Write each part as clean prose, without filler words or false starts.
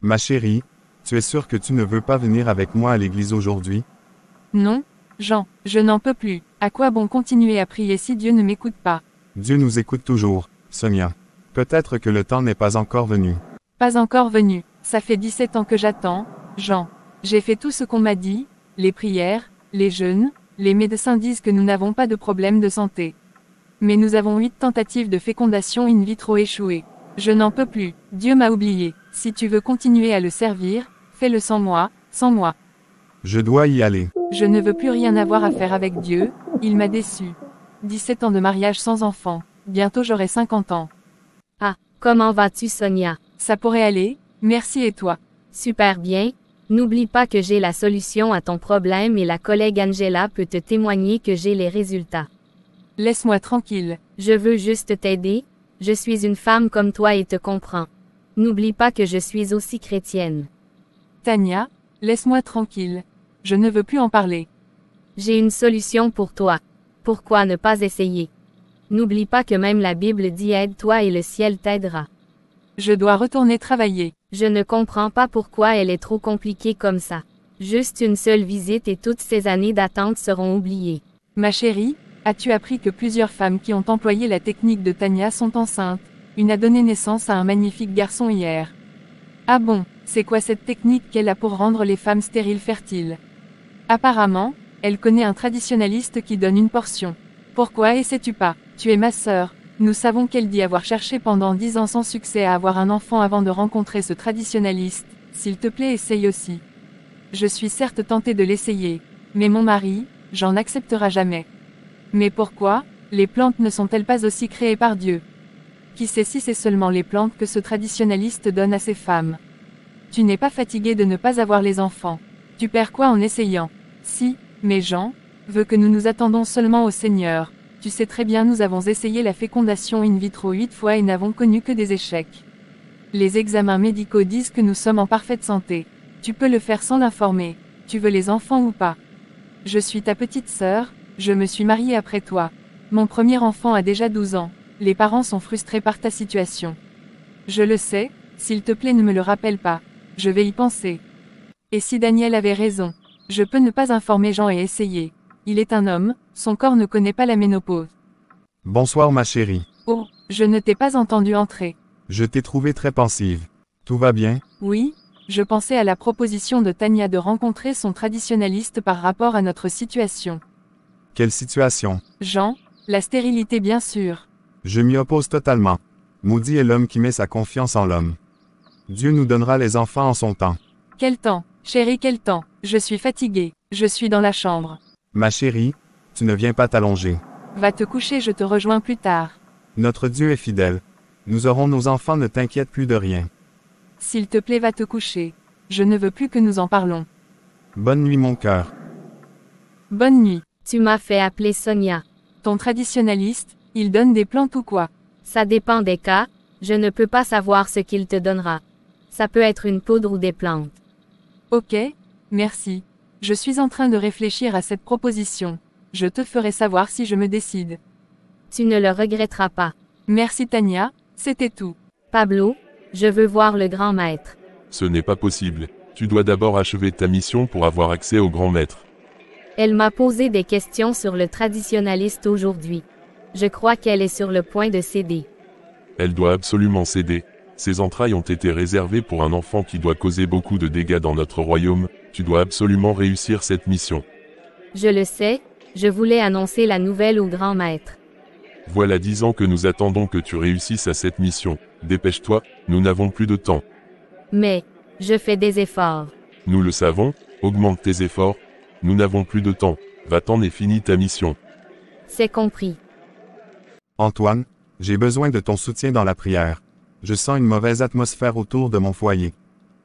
Ma chérie, tu es sûre que tu ne veux pas venir avec moi à l'église aujourd'hui? Non, Jean, je n'en peux plus. À quoi bon continuer à prier si Dieu ne m'écoute pas? Dieu nous écoute toujours, Sonia. Peut-être que le temps n'est pas encore venu. Pas encore venu. Ça fait 17 ans que j'attends, Jean. J'ai fait tout ce qu'on m'a dit, les prières, les jeûnes, les médecins disent que nous n'avons pas de problème de santé. Mais nous avons 8 tentatives de fécondation in vitro échouées. Je n'en peux plus, Dieu m'a oublié. Si tu veux continuer à le servir, fais-le sans moi, sans moi. Je dois y aller. Je ne veux plus rien avoir à faire avec Dieu, il m'a déçu. 17 ans de mariage sans enfant, bientôt j'aurai 50 ans. Ah, comment vas-tu Sonia? Ça pourrait aller, merci et toi? Super bien. N'oublie pas que j'ai la solution à ton problème et la collègue Angela peut te témoigner que j'ai les résultats. Laisse-moi tranquille. Je veux juste t'aider, je suis une femme comme toi et te comprends. N'oublie pas que je suis aussi chrétienne. Tania, laisse-moi tranquille. Je ne veux plus en parler. J'ai une solution pour toi. Pourquoi ne pas essayer? N'oublie pas que même la Bible dit aide-toi et le ciel t'aidera. Je dois retourner travailler. Je ne comprends pas pourquoi elle est trop compliquée comme ça. Juste une seule visite et toutes ces années d'attente seront oubliées. Ma chérie, as-tu appris que plusieurs femmes qui ont employé la technique de Tania sont enceintes? Une a donné naissance à un magnifique garçon hier. Ah bon, c'est quoi cette technique qu'elle a pour rendre les femmes stériles fertiles? Apparemment, elle connaît un traditionnaliste qui donne une portion. Pourquoi et sais-tu pas? Tu es ma sœur. Nous savons qu'elle dit avoir cherché pendant 10 ans sans succès à avoir un enfant avant de rencontrer ce traditionnaliste. S'il te plaît, essaye aussi. Je suis certes tentée de l'essayer. Mais mon mari, j'en acceptera jamais. Mais pourquoi? Les plantes ne sont-elles pas aussi créées par Dieu? Qui sait si c'est seulement les plantes que ce traditionnaliste donne à ses femmes? Tu n'es pas fatigué de ne pas avoir les enfants. Tu perds quoi en essayant? Si, mais Jean, veut que nous nous attendons seulement au Seigneur. Tu sais très bien nous avons essayé la fécondation in vitro 8 fois et n'avons connu que des échecs. Les examens médicaux disent que nous sommes en parfaite santé. Tu peux le faire sans l'informer. Tu veux les enfants ou pas? Je suis ta petite sœur, je me suis mariée après toi. Mon premier enfant a déjà 12 ans. Les parents sont frustrés par ta situation. Je le sais, s'il te plaît ne me le rappelle pas. Je vais y penser. Et si Daniel avait raison? Je peux ne pas informer Jean et essayer. Il est un homme, son corps ne connaît pas la ménopause. Bonsoir ma chérie. Oh, je ne t'ai pas entendu entrer. Je t'ai trouvée très pensive. Tout va bien? Oui, je pensais à la proposition de Tania de rencontrer son traditionnaliste par rapport à notre situation. Quelle situation? Jean, la stérilité bien sûr. Je m'y oppose totalement. Maudit est l'homme qui met sa confiance en l'homme. Dieu nous donnera les enfants en son temps. Quel temps, chérie, quel temps? Je suis fatiguée, je suis dans la chambre. Ma chérie, tu ne viens pas t'allonger. Va te coucher, je te rejoins plus tard. Notre Dieu est fidèle. Nous aurons nos enfants, ne t'inquiète plus de rien. S'il te plaît, va te coucher. Je ne veux plus que nous en parlons. Bonne nuit mon cœur. Bonne nuit. Tu m'as fait appeler Sonia. Ton traditionnaliste, il donne des plantes ou quoi? Ça dépend des cas, je ne peux pas savoir ce qu'il te donnera. Ça peut être une poudre ou des plantes. Ok, merci. Je suis en train de réfléchir à cette proposition. Je te ferai savoir si je me décide. Tu ne le regretteras pas. Merci Tania, c'était tout. Pablo, je veux voir le grand maître. Ce n'est pas possible. Tu dois d'abord achever ta mission pour avoir accès au grand maître. Elle m'a posé des questions sur le traditionnaliste aujourd'hui. Je crois qu'elle est sur le point de céder. Elle doit absolument céder. Ses entrailles ont été réservées pour un enfant qui doit causer beaucoup de dégâts dans notre royaume. Tu dois absolument réussir cette mission. Je le sais, je voulais annoncer la nouvelle au grand maître. Voilà 10 ans que nous attendons que tu réussisses à cette mission. Dépêche-toi, nous n'avons plus de temps. Mais, je fais des efforts. Nous le savons, augmente tes efforts. Nous n'avons plus de temps. Va-t'en et finis ta mission. C'est compris. Antoine, j'ai besoin de ton soutien dans la prière. Je sens une mauvaise atmosphère autour de mon foyer.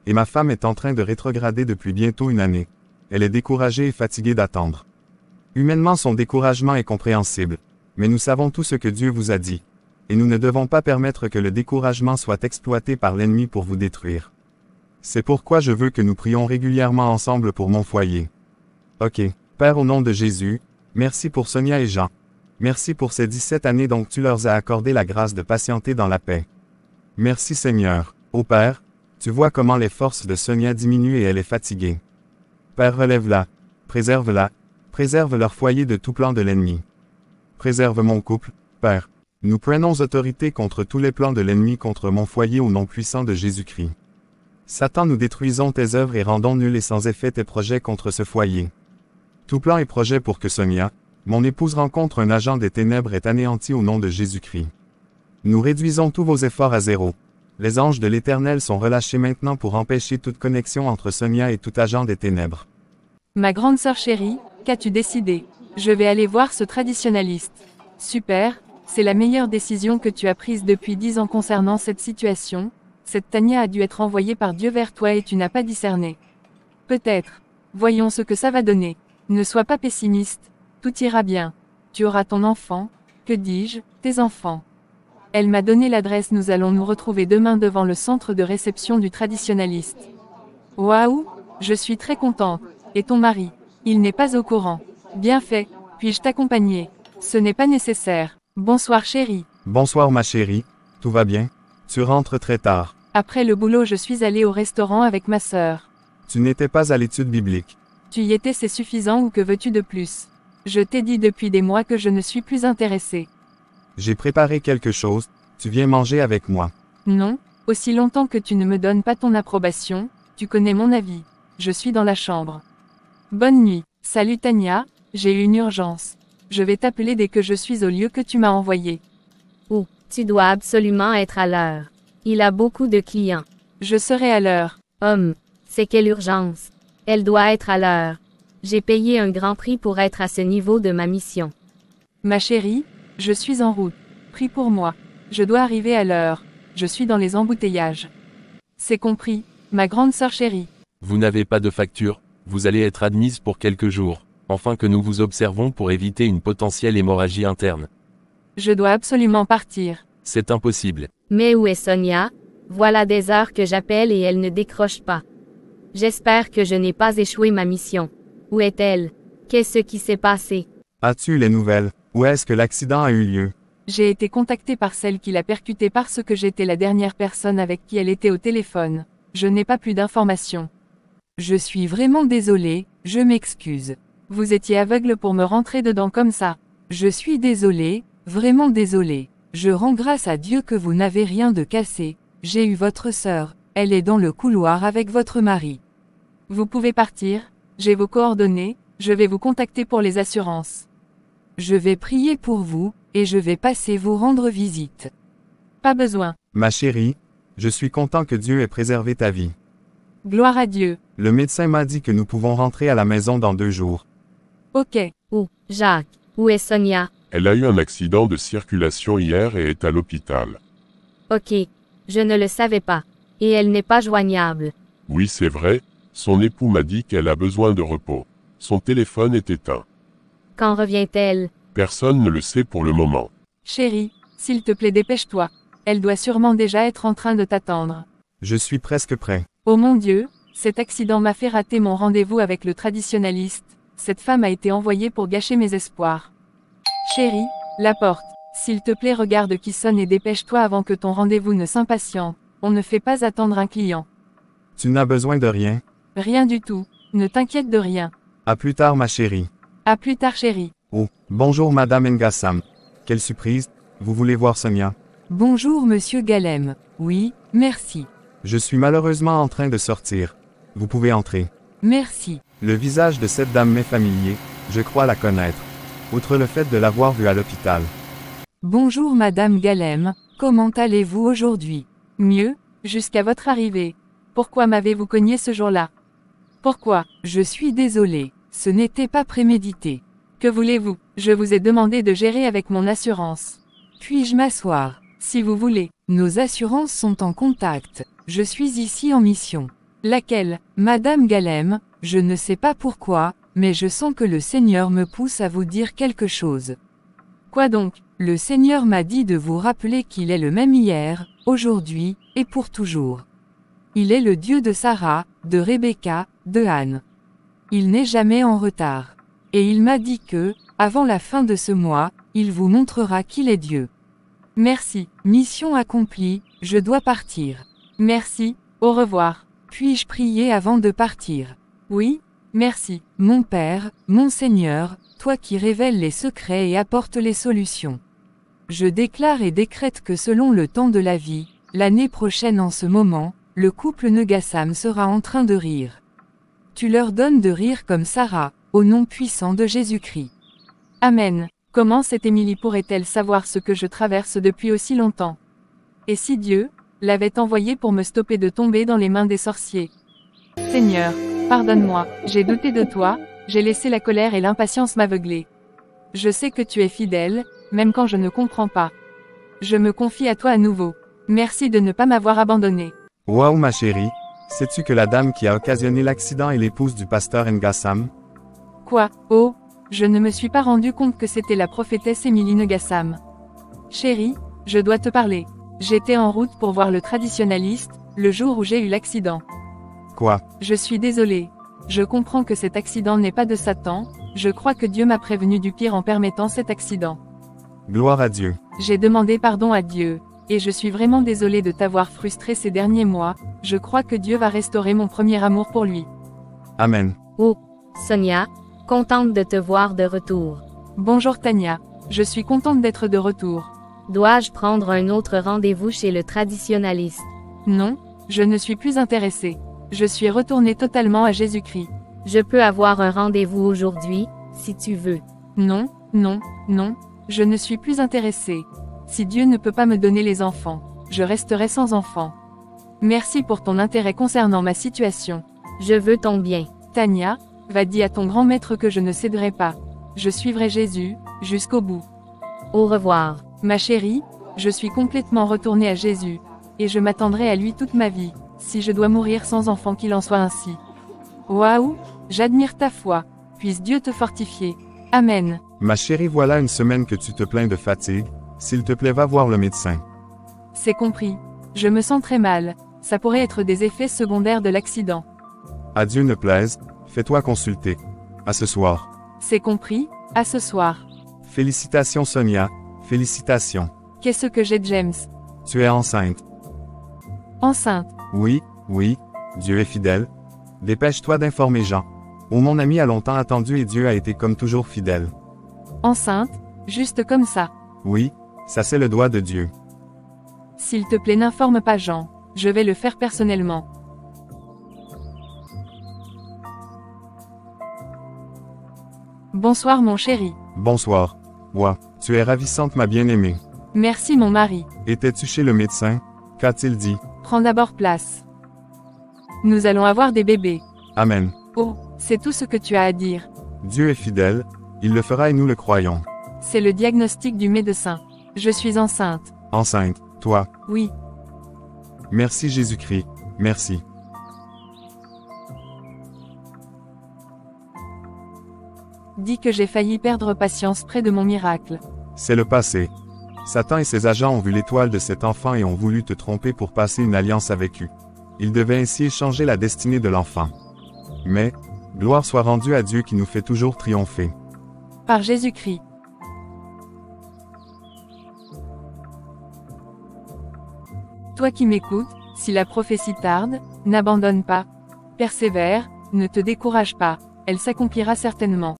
Et ma femme est en train de rétrograder depuis bientôt une année. Elle est découragée et fatiguée d'attendre. Humainement, son découragement est compréhensible. Mais nous savons tout ce que Dieu vous a dit. Et nous ne devons pas permettre que le découragement soit exploité par l'ennemi pour vous détruire. C'est pourquoi je veux que nous prions régulièrement ensemble pour mon foyer. Ok, Père, au nom de Jésus, merci pour Sonia et Jean. Merci pour ces 17 années dont tu leur as accordé la grâce de patienter dans la paix. Merci Seigneur. Ô Père, Tu vois comment les forces de Sonia diminuent et elle est fatiguée. Père, relève-la, préserve-la, préserve leur foyer de tout plan de l'ennemi. Préserve mon couple, Père. Nous prenons autorité contre tous les plans de l'ennemi contre mon foyer au nom puissant de Jésus-Christ. Satan, nous détruisons tes œuvres et rendons nuls et sans effet tes projets contre ce foyer. Tout plan et projet pour que Sonia, mon épouse, rencontre un agent des ténèbres est anéanti au nom de Jésus-Christ. Nous réduisons tous vos efforts à zéro. Les anges de l'Éternel sont relâchés maintenant pour empêcher toute connexion entre Sonia et tout agent des ténèbres. Ma grande sœur chérie, qu'as-tu décidé? Je vais aller voir ce traditionnaliste. Super, c'est la meilleure décision que tu as prise depuis 10 ans concernant cette situation. Cette Tania a dû être envoyée par Dieu vers toi et tu n'as pas discerné. Peut-être. Voyons ce que ça va donner. Ne sois pas pessimiste. Tout ira bien. Tu auras ton enfant. Que dis-je, tes enfants. Elle m'a donné l'adresse. Nous allons nous retrouver demain devant le centre de réception du traditionnaliste. Waouh, je suis très contente. Et ton mari? Il n'est pas au courant. Bien fait. Puis-je t'accompagner? Ce n'est pas nécessaire. Bonsoir chérie. Bonsoir ma chérie. Tout va bien? Tu rentres très tard. Après le boulot, je suis allée au restaurant avec ma sœur. Tu n'étais pas à l'étude biblique. Tu y étais, c'est suffisant ou que veux-tu de plus? Je t'ai dit depuis des mois que je ne suis plus intéressée. J'ai préparé quelque chose, tu viens manger avec moi. Non, aussi longtemps que tu ne me donnes pas ton approbation, tu connais mon avis. Je suis dans la chambre. Bonne nuit. Salut Tania, j'ai eu une urgence. Je vais t'appeler dès que je suis au lieu que tu m'as envoyé. Oh, tu dois absolument être à l'heure. Il a beaucoup de clients. Je serai à l'heure. C'est quelle urgence. Elle doit être à l'heure. J'ai payé un grand prix pour être à ce niveau de ma mission. Ma chérie, je suis en route. Prie pour moi. Je dois arriver à l'heure. Je suis dans les embouteillages. C'est compris, ma grande sœur chérie. Vous n'avez pas de facture, vous allez être admise pour quelques jours, afin que nous vous observons pour éviter une potentielle hémorragie interne. Je dois absolument partir. C'est impossible. Mais où est Sonia? Voilà des heures que j'appelle et elle ne décroche pas. J'espère que je n'ai pas échoué ma mission. Où est-elle? Qu'est-ce qui s'est passé? As-tu les nouvelles? Où est-ce que l'accident a eu lieu? J'ai été contactée par celle qui l'a percutée parce que j'étais la dernière personne avec qui elle était au téléphone. Je n'ai pas plus d'informations. Je suis vraiment désolée, je m'excuse. Vous étiez aveugle pour me rentrer dedans comme ça. Je suis désolée, vraiment désolée. Je rends grâce à Dieu que vous n'avez rien de cassé. J'ai eu votre sœur, elle est dans le couloir avec votre mari. Vous pouvez partir, j'ai vos coordonnées, je vais vous contacter pour les assurances. Je vais prier pour vous, et je vais passer vous rendre visite. Pas besoin. Ma chérie, je suis content que Dieu ait préservé ta vie. Gloire à Dieu. Le médecin m'a dit que nous pouvons rentrer à la maison dans 2 jours. Ok. Où, Jacques? Où est Sonia? Elle a eu un accident de circulation hier et est à l'hôpital. Ok. Je ne le savais pas. Et elle n'est pas joignable. Oui, c'est vrai, son époux m'a dit qu'elle a besoin de repos. Son téléphone est éteint. Quand revient-elle? Personne ne le sait pour le moment. Chérie, s'il te plaît dépêche-toi. Elle doit sûrement déjà être en train de t'attendre. Je suis presque prêt. Oh mon Dieu, cet accident m'a fait rater mon rendez-vous avec le traditionnaliste. Cette femme a été envoyée pour gâcher mes espoirs. Chérie, la porte. S'il te plaît regarde qui sonne et dépêche-toi avant que ton rendez-vous ne s'impatiente. On ne fait pas attendre un client. Tu n'as besoin de rien. Rien du tout. Ne t'inquiète de rien. À plus tard ma chérie. À plus tard chérie. Oh, bonjour Madame Ngassam. Quelle surprise, vous voulez voir Sonia? Bonjour Monsieur Galem. Oui, merci. Je suis malheureusement en train de sortir. Vous pouvez entrer. Merci. Le visage de cette dame m'est familier, je crois la connaître. Outre le fait de l'avoir vue à l'hôpital. Bonjour Madame Galem, comment allez-vous aujourd'hui? Mieux, jusqu'à votre arrivée. Pourquoi m'avez-vous cogné ce jour-là? Pourquoi? Je suis désolée, ce n'était pas prémédité. Que voulez-vous? Je vous ai demandé de gérer avec mon assurance. Puis-je m'asseoir? Si vous voulez. Nos assurances sont en contact. Je suis ici en mission. Laquelle? Madame Galem, je ne sais pas pourquoi, mais je sens que le Seigneur me pousse à vous dire quelque chose. Quoi donc? Le Seigneur m'a dit de vous rappeler qu'il est le même hier, aujourd'hui, et pour toujours. Il est le Dieu de Sarah, de Rebecca, de Anne. Il n'est jamais en retard. Et il m'a dit que, avant la fin de ce mois, il vous montrera qu'il est Dieu. Merci, mission accomplie, je dois partir. Merci, au Au revoir. Puis-je prier avant de partir? Oui, merci, mon Père, mon Seigneur, toi qui révèles les secrets et apportes les solutions. Je déclare et décrète que selon le temps de la vie, l'année prochaine en ce moment, le couple Negassam sera en train de rire. Tu leur donnes de rire comme Sarah, au nom puissant de Jésus-Christ. Amen. Comment cette Émilie pourrait-elle savoir ce que je traverse depuis aussi longtemps? Et si Dieu l'avait envoyé pour me stopper de tomber dans les mains des sorciers? Seigneur, pardonne-moi, j'ai douté de toi, j'ai laissé la colère et l'impatience m'aveugler. Je sais que tu es fidèle, même quand je ne comprends pas. Je me confie à toi à nouveau. Merci de ne pas m'avoir abandonné. Waouh ma chérie, sais-tu que la dame qui a occasionné l'accident est l'épouse du pasteur Ngassam? Quoi? Oh, je ne me suis pas rendu compte que c'était la prophétesse Émilie Negassam. Chérie, je dois te parler. J'étais en route pour voir le traditionnaliste, le jour où j'ai eu l'accident. Quoi? Je suis désolée. Je comprends que cet accident n'est pas de Satan, je crois que Dieu m'a prévenu du pire en permettant cet accident. Gloire à Dieu. J'ai demandé pardon à Dieu, et je suis vraiment désolée de t'avoir frustré ces derniers mois, je crois que Dieu va restaurer mon premier amour pour lui. Amen. Oh, Sonia, contente de te voir de retour. Bonjour Tania, je suis contente d'être de retour. Dois-je prendre un autre rendez-vous chez le traditionnaliste? Non, je ne suis plus intéressée. Je suis retournée totalement à Jésus-Christ. Je peux avoir un rendez-vous aujourd'hui, si tu veux. Non, non, non, je ne suis plus intéressée. Si Dieu ne peut pas me donner les enfants, je resterai sans enfants. Merci pour ton intérêt concernant ma situation. Je veux ton bien. Tania, va dire à ton grand maître que je ne céderai pas. Je suivrai Jésus, jusqu'au bout. Au revoir. Ma chérie, je suis complètement retournée à Jésus, et je m'attendrai à lui toute ma vie, si je dois mourir sans enfant qu'il en soit ainsi. Waouh, j'admire ta foi, puisse Dieu te fortifier. Amen. Ma chérie, voilà une semaine que tu te plains de fatigue, s'il te plaît va voir le médecin. C'est compris. Je me sens très mal, ça pourrait être des effets secondaires de l'accident. À Dieu ne plaise, fais-toi consulter. À ce soir. C'est compris, à ce soir. Félicitations Sonia, félicitations. Qu'est-ce que j'ai James? Tu es enceinte. Enceinte. Oui, oui, Dieu est fidèle. Dépêche-toi d'informer Jean. Oh mon ami a longtemps attendu et Dieu a été comme toujours fidèle. Enceinte, juste comme ça. Oui, ça c'est le doigt de Dieu. S'il te plaît n'informe pas Jean, je vais le faire personnellement. Bonsoir mon chéri. Bonsoir. Ouah, tu es ravissante ma bien-aimée. Merci mon mari. Étais-tu chez le médecin? Qu'a-t-il dit? Prends d'abord place. Nous allons avoir des bébés. Amen. Oh, c'est tout ce que tu as à dire. Dieu est fidèle, il le fera et nous le croyons. C'est le diagnostic du médecin. Je suis enceinte. Enceinte, toi. Oui. Merci Jésus-Christ, merci. Dis que j'ai failli perdre patience près de mon miracle. C'est le passé. Satan et ses agents ont vu l'étoile de cet enfant et ont voulu te tromper pour passer une alliance avec lui. Ils devaient ainsi échanger la destinée de l'enfant. Mais, gloire soit rendue à Dieu qui nous fait toujours triompher. Par Jésus-Christ. Toi qui m'écoutes, si la prophétie tarde, n'abandonne pas. Persévère, ne te décourage pas, elle s'accomplira certainement.